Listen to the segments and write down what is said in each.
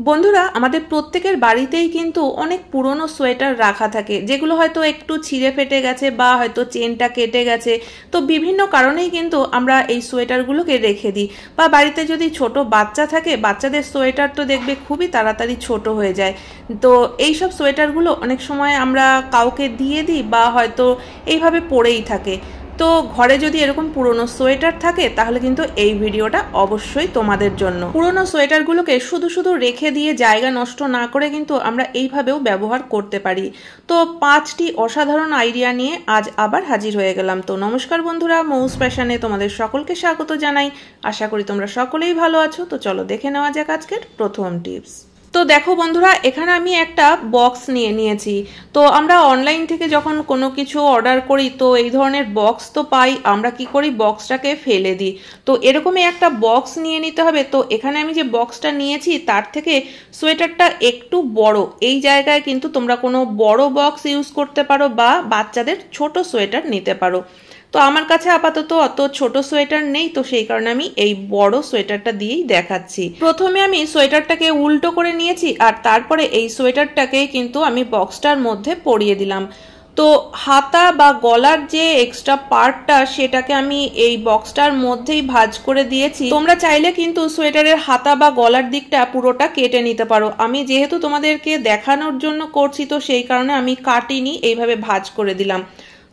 বন্ধুরা আমাদের প্রত্যেকের বাড়িতেই কিন্তু অনেক পুরনো সোয়েটার রাখা থাকে, যেগুলো হয়তো একটু ছিঁড়ে ফেটে গেছে বা হয়তো চেনটা কেটে গেছে। তো বিভিন্ন কারণেই কিন্তু আমরা এই সোয়েটারগুলোকে রেখে দিই। বা বাড়িতে যদি ছোট বাচ্চা থাকে, বাচ্চাদের সোয়েটার তো দেখবে খুবই তাড়াতাড়ি ছোট হয়ে যায়। তো এই সব সোয়েটারগুলো অনেক সময় আমরা কাউকে দিয়ে দিই বা হয়তো এইভাবে পড়েই থাকে। তো ঘরে যদি এরকম পুরনো সোয়েটার থাকে তাহলে কিন্তু এই ভিডিওটা অবশ্যই তোমাদের জন্য। পুরনো সোয়েটারগুলোকে শুধু শুধু রেখে দিয়ে জায়গা নষ্ট না করে কিন্তু আমরা এইভাবেও ব্যবহার করতে পারি। তো 5টি অসাধারণ আইডিয়া নিয়ে আজ আবার হাজির হয়ে গেলাম। তো নমস্কার বন্ধুরা, মৌস ফ্যাশনে তোমাদের সকলকে স্বাগত জানাই। আশা করি তোমরা সকলেই ভালো আছো। তো চলো দেখে নেওয়া যাক আজকের প্রথম টিপস। তো দেখো বন্ধুরা, এখানে আমি একটা বক্স নিয়ে নিয়েছি। তো আমরা অনলাইন থেকে যখন কোনো কিছু অর্ডার করি তো এই ধরনের বক্স তো পাই, আমরা কি করি বক্সটাকে ফেলে দিই। তো এরকমই একটা বক্স নিয়ে নিতে হবে। তো এখানে আমি যে বক্সটা নিয়েছি তার থেকে সোয়েটারটা একটু বড়, এই জায়গায় কিন্তু তোমরা কোনো বড় বক্স ইউজ করতে পারো বা বাচ্চাদের ছোট সোয়েটার নিতে পারো। তো আমার কাছে আপাতত অত ছোট সোয়েটার নেই, তো সেই কারণে আমি এই বড় সোয়েটারটা দিয়েই দেখাচ্ছি। প্রথমে আমি সোয়েটারটাকে উল্টো করে নিয়েছি আর তারপরে এই সোয়েটারটাকে কিন্তু আমি বক্সটার মধ্যে পরিয়ে দিলাম। তো হাতা বা গলার যে এক্সট্রা পার্টটা সেটাকে আমি এই বক্সটার মধ্যেই ভাঁজ করে দিয়েছি। তোমরা চাইলে কিন্তু সোয়েটারের হাতা বা গলার দিকটা পুরোটা কেটে নিতে পারো। আমি যেহেতু তোমাদেরকে দেখানোর জন্য করছি তো সেই কারণে আমি কাটিনি, এইভাবে ভাঁজ করে দিলাম।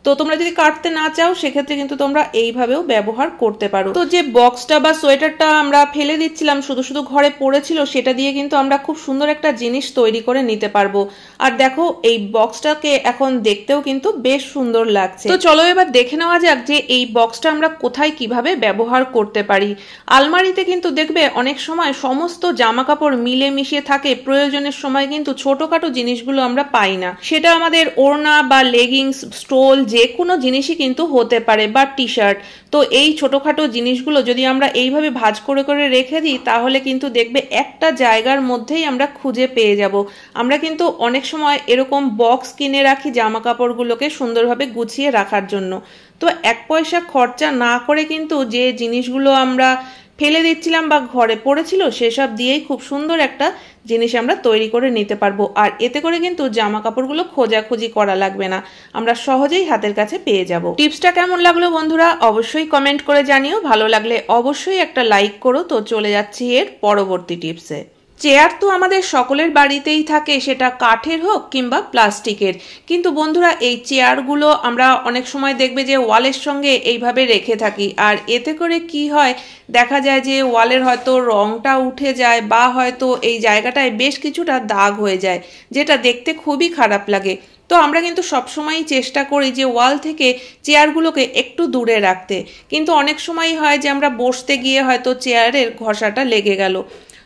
তো তোমরা যদি কাটতে না চাও সেক্ষেত্রে কিন্তু তোমরা এইভাবেও ব্যবহার করতে পারো। তো যে বক্সটা বা সোয়েটারটা আমরা ফেলে দিচ্ছিলাম, শুধু শুধু ঘরে পড়েছিল, সেটা দিয়ে কিন্তু আমরা খুব সুন্দর একটা জিনিস তৈরি করে নিতে পারবো। আর দেখো এই বক্সটাকে এখন দেখতেও কিন্তু বেশ সুন্দর লাগছে। তো চলো এবার দেখে নেওয়া যাক যে এই বক্সটা আমরা কোথায় কিভাবে ব্যবহার করতে পারি। আলমারিতে কিন্তু দেখবে অনেক সময় সমস্ত জামা কাপড় মিলে মিশিয়ে থাকে, প্রয়োজনের সময় কিন্তু ছোটখাটো জিনিসগুলো আমরা পাই না। সেটা আমাদের ওড়না বা লেগিংস, স্টোল, যে কোনো জিনিসই কিন্তু হতে পারে, বা টি শার্ট। তো এই ছোটখাটো জিনিসগুলো যদি আমরা এইভাবে ভাঁজ করে করে রেখে দিই তাহলে কিন্তু দেখবে একটা জায়গার মধ্যেই আমরা খুঁজে পেয়ে যাব। আমরা কিন্তু অনেক সময় এরকম বক্স কিনে রাখি জামা কাপড়গুলোকে সুন্দরভাবে গুছিয়ে রাখার জন্য। তো 1 পয়সা খরচা না করে কিন্তু যে জিনিসগুলো আমরা ফেলে দিচ্ছিলাম বা ঘরে পড়েছিল সেসব দিয়েই খুব সুন্দর একটা জিনিস আমরা তৈরি করে নিতে পারবো। আর এতে করে কিন্তু জামা কাপড়গুলো খোঁজাখুঁজি করা লাগবে না, আমরা সহজেই হাতের কাছে পেয়ে যাব। টিপসটা কেমন লাগলো বন্ধুরা অবশ্যই কমেন্ট করে জানিও। ভালো লাগলে অবশ্যই একটা লাইক করো। তো চলে যাচ্ছি এর পরবর্তী টিপসে। চেয়ার তো আমাদের সকলের বাড়িতেই থাকে, সেটা কাঠের হোক কিংবা প্লাস্টিকের। কিন্তু বন্ধুরা এই চেয়ারগুলো আমরা অনেক সময় দেখবে যে ওয়ালের সঙ্গে এইভাবে রেখে থাকি, আর এতে করে কি হয় দেখা যায় যে ওয়ালের হয়তো রংটা উঠে যায় বা হয়তো এই জায়গাটায় বেশ কিছুটা দাগ হয়ে যায়, যেটা দেখতে খুবই খারাপ লাগে। তো আমরা কিন্তু সবসময়ই চেষ্টা করি যে ওয়াল থেকে চেয়ারগুলোকে একটু দূরে রাখতে, কিন্তু অনেক সময়ই হয় যে আমরা বসতে গিয়ে হয়তো চেয়ারের ঘষাটা লেগে গেল।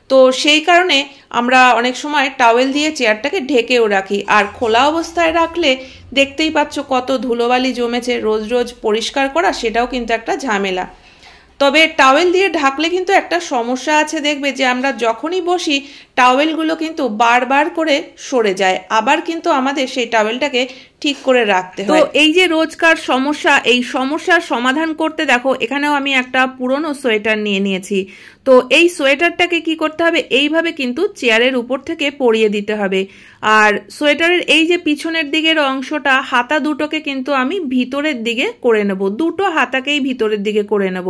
তো সেই কারণে আমরা অনেক সময় টাওয়েল দিয়ে চেয়ারটাকে ঢেকেও রাখি, আর খোলা অবস্থায় রাখলে দেখতেই পাচ্ছ কত ধুলোবালি জমেছে, রোজ রোজ পরিষ্কার করা সেটাও কিন্তু একটা ঝামেলা। তবে টাওয়েল দিয়ে ঢাকলে কিন্তু একটা সমস্যা আছে, দেখবে যে আমরা যখনই বসি টাওয়েলগুলো কিন্তু বারবার করে সরে যায়, আবার কিন্তু আমাদের সেই টাওয়েলটাকে ঠিক করে রাখতে হয়। তো এই যে রোজকার সমস্যা, এই সমস্যার সমাধান করতে দেখো এখানেও আমি একটা পুরনো সোয়েটার নিয়ে নিয়েছি। তো এই সোয়েটারটাকে কি করতে হবে, এইভাবে কিন্তু চেয়ারের উপর থেকে পরিয়ে দিতে হবে। আর সোয়েটারের এই যে পিছনের দিকের অংশটা, হাতা দুটোকে কিন্তু আমি ভিতরের দিকে করে নেব, দুটো হাতাকেই ভিতরের দিকে করে নেব।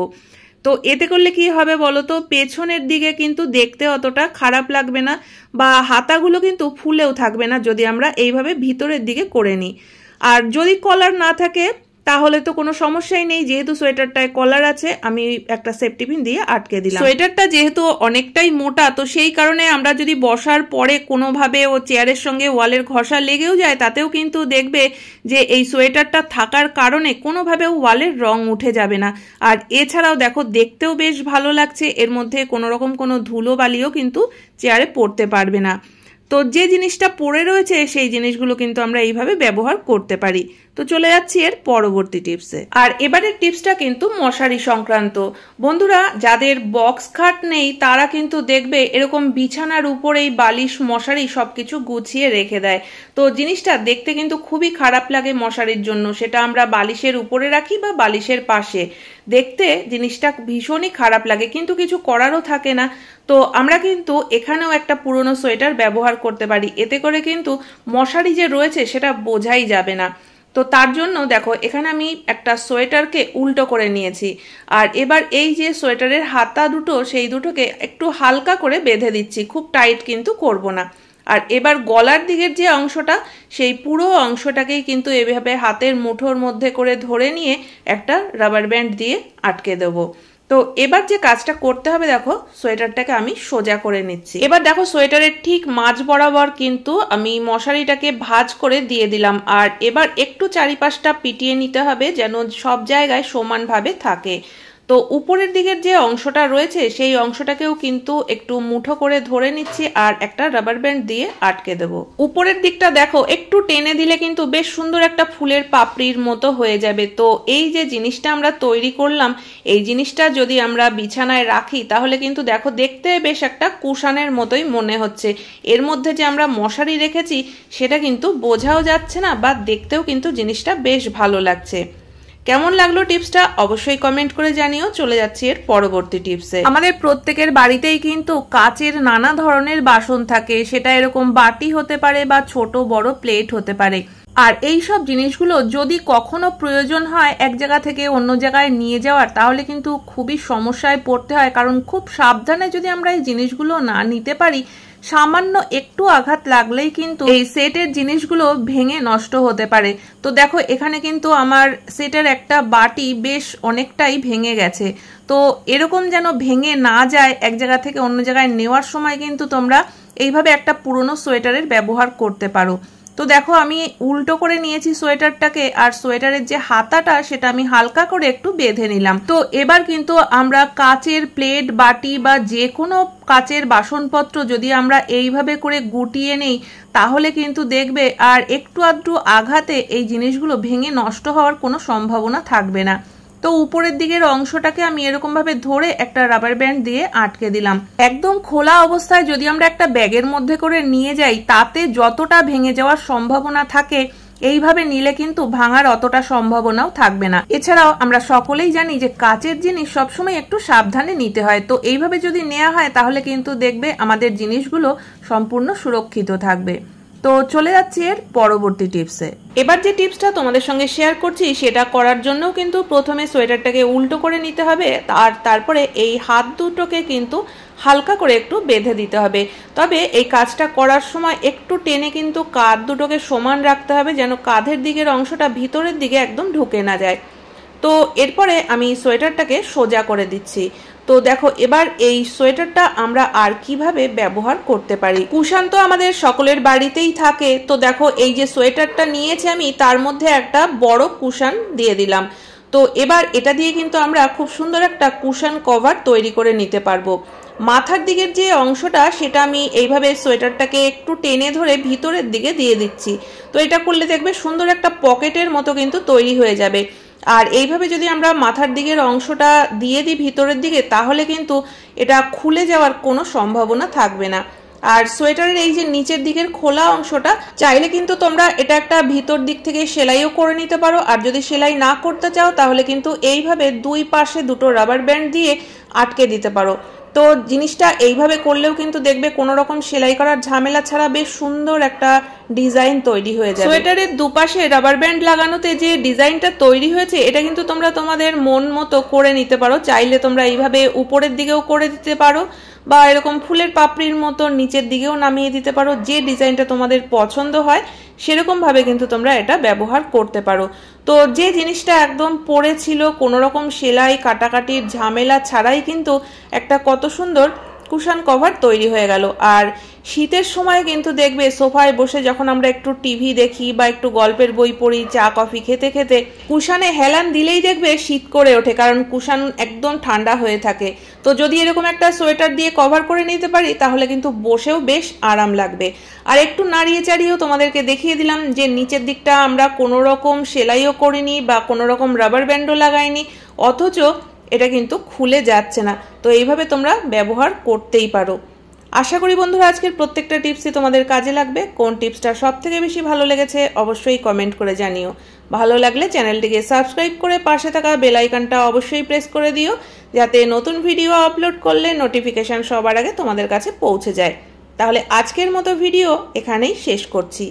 তো এতে করলে কি হবে বলো তো, পেছনের দিকে কিন্তু দেখতে অতটা খারাপ লাগবে না বা হাতাগুলো কিন্তু ফুলেও থাকবে না যদি আমরা এইভাবে ভিতরের দিকে করে নিই। আর যদি কলার না থাকে তাহলে তো কোনো সমস্যাই নেই, যেহেতু সোয়েটারটায় কলার আছে আমি একটা সেফটি পিন দিয়ে আটকে দিলাম। সোয়েটারটা যেহেতু অনেকটাই মোটা, তো সেই কারণে আমরা যদি বসার পরে কোনোভাবে ও চেয়ারের সঙ্গে ওয়ালের ঘষা লেগেও যায় তাতেও কিন্তু দেখবে যে এই সোয়েটারটা থাকার কারণে কোনোভাবেও ওয়ালের রং উঠে যাবে না। আর এছাড়াও দেখো দেখতেও বেশ ভালো লাগছে, এর মধ্যে কোনো রকম কোনো ধুলো বালিও কিন্তু চেয়ারে পড়তে পারবে না। তো যে জিনিসটা পড়ে রয়েছে সেই জিনিসগুলো কিন্তু আমরা এইভাবে ব্যবহার করতে পারি। তো চলে যাচ্ছি এর পরবর্তী টিপসে। আর এবারের টিপসটা কিন্তু মশারি সংক্রান্ত। বন্ধুরা, যাদের বক্স খাট নেই তারা কিন্তু দেখবে এরকম বিছানার উপরেই বালিশ মশারি সবকিছু গুছিয়ে রেখে দেয়। তো জিনিসটা দেখতে কিন্তু খুবই খারাপ লাগে মশারির জন্য, সেটা আমরা বালিশের উপরে রাখি বা বালিশের পাশে, দেখতে জিনিসটা ভীষণই খারাপ লাগে, কিন্তু কিছু করারও থাকে না। তো আমরা কিন্তু এখানেও একটা পুরনো সোয়েটার ব্যবহার করতে পারি, এতে করে কিন্তু মশারি যে রয়েছে সেটা বোঝাই যাবে না। তো তার জন্য দেখো এখানে আমি একটা সোয়েটারকে উল্টো করে নিয়েছি, আর এবার এই যে সোয়েটারের হাতা দুটো সেই দুটোকে একটু হালকা করে বেঁধে দিচ্ছি, খুব টাইট কিন্তু করব না। আর এবার গলার দিকের যে অংশটা সেই পুরো অংশটাকেই কিন্তু এভাবে হাতের মুঠোর মধ্যে করে ধরে নিয়ে একটা রাবার ব্যান্ড দিয়ে আটকে দেবো। তো এবার যে কাজটা করতে হবে, দেখো সোয়েটারটাকে আমি সোজা করে নিচ্ছি। এবার দেখো সোয়েটারের ঠিক মাঝ বরাবর কিন্তু আমি মশারিটাকে ভাঁজ করে দিয়ে দিলাম, আর এবার একটু চারিপাশটা পিটিয়ে নিতে হবে যেন সব জায়গায় সমানভাবে থাকে। তো উপরের দিকের যে অংশটা রয়েছে সেই অংশটাকেও কিন্তু একটু মুঠো করে ধরে নিচ্ছি আর একটা রাবার ব্যান্ড দিয়ে আটকে দেবো। উপরের দিকটা দেখো একটু টেনে দিলে কিন্তু বেশ সুন্দর একটা ফুলের পাপড়ির মতো হয়ে যাবে। তো এই যে জিনিসটা আমরা তৈরি করলাম, এই জিনিসটা যদি আমরা বিছানায় রাখি তাহলে কিন্তু দেখো দেখতে বেশ একটা কুশানের মতোই মনে হচ্ছে। এর মধ্যে যে আমরা মশারি রেখেছি সেটা কিন্তু বোঝাও যাচ্ছে না, বা দেখতেও কিন্তু জিনিসটা বেশ ভালো লাগছে। কেমন লাগলো টিপসটা অবশ্যই কমেন্ট করে জানিও। চলে যাচ্ছি এর পরবর্তী টিপসে। আমাদের প্রত্যেকের বাড়িতেই কিন্তু কাচের নানা ধরনের বাসন থাকে, সেটা এরকম বাটি হতে পারে বা ছোট বড় প্লেট হতে পারে। আর এই সব জিনিসগুলো যদি কখনো প্রয়োজন হয় এক জায়গা থেকে অন্য জায়গায় নিয়ে যাওয়ার, তাহলে কিন্তু খুবই সমস্যায় পড়তে হয়, কারণ খুব সাবধানে যদি আমরা এই জিনিসগুলো না নিতে পারি, সামান্য একটু আঘাত লাগলেই কিন্তু এই সেটের জিনিসগুলো ভেঙে নষ্ট হতে পারে। তো দেখো এখানে কিন্তু আমার সেটের একটা বাটি বেশ অনেকটাই ভেঙে গেছে। তো এরকম যেন ভেঙে না যায় এক জায়গা থেকে অন্য জায়গায় নেওয়ার সময় কিন্তু তোমরা এইভাবে একটা পুরনো সোয়েটারের ব্যবহার করতে পারো। তো দেখো আমি উল্টো করে নিয়েছি সোয়েটারটাকে, আর সোয়েটারের যে হাতাটা সেটা আমি হালকা করে একটু বেঁধে নিলাম। তো এবার কিন্তু আমরা কাচের প্লেট বাটি বা যে কোনো কাচের বাসনপত্র যদি আমরা এইভাবে করে গুটিয়ে নেই, তাহলে কিন্তু দেখবে আর একটু আধটু আঘাতে এই জিনিসগুলো ভেঙে নষ্ট হওয়ার কোনো সম্ভাবনা থাকবে না। তো উপরের দিকের অংশটাকে আমি এরকম ভাবে ধরে একটা রাবার ব্যান্ড দিয়ে আটকে দিলাম। একদম খোলা অবস্থায় যদি আমরা একটা ব্যাগের মধ্যে করে নিয়ে যাই, তাতে যতটা ভেঙে যাওয়ার সম্ভাবনা থাকে এইভাবে নিলে কিন্তু ভাঙার অতটা সম্ভাবনাও থাকবে না। এছাড়াও আমরা সকলেই জানি যে কাচের জিনিস সবসময় একটু সাবধানে নিতে হয়। তো এইভাবে যদি নেওয়া হয় তাহলে কিন্তু দেখবে আমাদের জিনিসগুলো সম্পূর্ণ সুরক্ষিত থাকবে। তো চলে যাচ্ছি এর পরবর্তী টিপসে। এবার যে টিপসটা তোমাদের সঙ্গে শেয়ার করছি সেটা করার জন্য কিন্তু প্রথমে সোয়েটারটাকে উল্টো করে নিতে হবে, আর তারপরে এই হাত দুটোকে কিন্তু হালকা করে একটু বেঁধে দিতে হবে। তবে এই কাজটা করার সময় একটু টেনে কিন্তু কাঁধ দুটোকে সমান রাখতে হবে, যেন কাঁধের দিকের অংশটা ভিতরের দিকে একদম ঢুকে না যায়। তো এরপরে আমি সোয়েটারটাকে সোজা করে দিচ্ছি। তো দেখো এবার এই সোয়েটারটা আমরা আর কিভাবে ব্যবহার করতে পারি। কুশান তো আমাদের সকলের বাড়িতেই থাকে। তো দেখো এই যে সোয়েটারটা নিয়েছি আমি, তার মধ্যে একটা বড় কুশান দিয়ে দিলাম। তো এবার এটা দিয়ে কিন্তু আমরা খুব সুন্দর একটা কুশান কভার তৈরি করে নিতে পারবো। মাথার দিকের যে অংশটা সেটা আমি এইভাবে সোয়েটারটাকে একটু টেনে ধরে ভিতরের দিকে দিয়ে দিচ্ছি। তো এটা করলে দেখবে সুন্দর একটা পকেটের মতো কিন্তু তৈরি হয়ে যাবে। আর এইভাবে যদি আমরা মাথার দিকের অংশটা দিয়ে দিই ভিতরের দিকে, তাহলে কিন্তু এটা খুলে যাওয়ার কোনো সম্ভাবনা থাকবে না। আর সোয়েটারের এই যে নিচের দিকের খোলা অংশটা চাইলে কিন্তু তোমরা এটা একটা ভিতর দিক থেকে সেলাইও করে নিতে পারো। আর যদি সেলাই না করতে চাও তাহলে কিন্তু এইভাবে দুই পাশে দুটো রাবার ব্যান্ড দিয়ে আটকে দিতে পারো। তো জিনিসটা এইভাবে করলেও কিন্তু দেখবে কোনো রকম সেলাই করার ঝামেলা ছাড়া বেশ সুন্দর একটা ডিজাইন তৈরি হয়ে যাবে। সোয়েটারের দুপাশে রাবার ব্যান্ড লাগানোতে যে ডিজাইনটা তৈরি হয়েছে এটা কিন্তু তোমরা তোমাদের মন মতো করে নিতে পারো। চাইলে তোমরা এইভাবে উপরের দিকেও করে দিতে পারো, বা এরকম ফুলের পাপড়ির মতো নিচের দিকেও নামিয়ে দিতে পারো। যে ডিজাইনটা তোমাদের পছন্দ হয় সেরকম ভাবে কিন্তু তোমরা এটা ব্যবহার করতে পারো। তো যে জিনিসটা একদম পড়েছিল কোনো রকম সেলাই কাটাকাটির ঝামেলা ছাড়াই কিন্তু একটা কত সুন্দর কুশন কভার তৈরি হয়ে গেল। আর শীতের সময় কিন্তু দেখবে সোফায় বসে যখন আমরা একটু টিভি দেখি বা একটু গল্পের বই পড়ি, চা কফি খেতে খেতে কুশনে হেলান দিলেই দেখবে শীত করে ওঠে, কারণ কুশন একদম ঠান্ডা হয়ে থাকে। তো যদি এরকম একটা সোয়েটার দিয়ে কভার করে নিতে পারি তাহলে কিন্তু বসেও বেশ আরাম লাগবে। আর একটু নাড়িয়ে চাড়িয়েও তোমাদেরকে দেখিয়ে দিলাম যে নিচের দিকটা আমরা কোনো রকম সেলাইও করিনি বা কোনো রকম রাবার ব্যান্ডও লাগাইনি, অথচ এটা কিন্তু খুলে যাচ্ছে না। তো এইভাবে তোমরা ব্যবহার করতেই পারো। আশা করি বন্ধুরা আজকের প্রত্যেকটা টিপসই তোমাদের কাজে লাগবে। কোন টিপসটা সবথেকে বেশি ভালো লেগেছে অবশ্যই কমেন্ট করে জানিও। ভালো লাগলে চ্যানেলটিকে সাবস্ক্রাইব করে পাশে থাকা বেল আইকনটা অবশ্যই প্রেস করে দিও, যাতে নতুন ভিডিও আপলোড করলে নোটিফিকেশন সবার আগে তোমাদের কাছে পৌঁছে যায়। তাহলে আজকের মতো ভিডিও এখানেই শেষ করছি।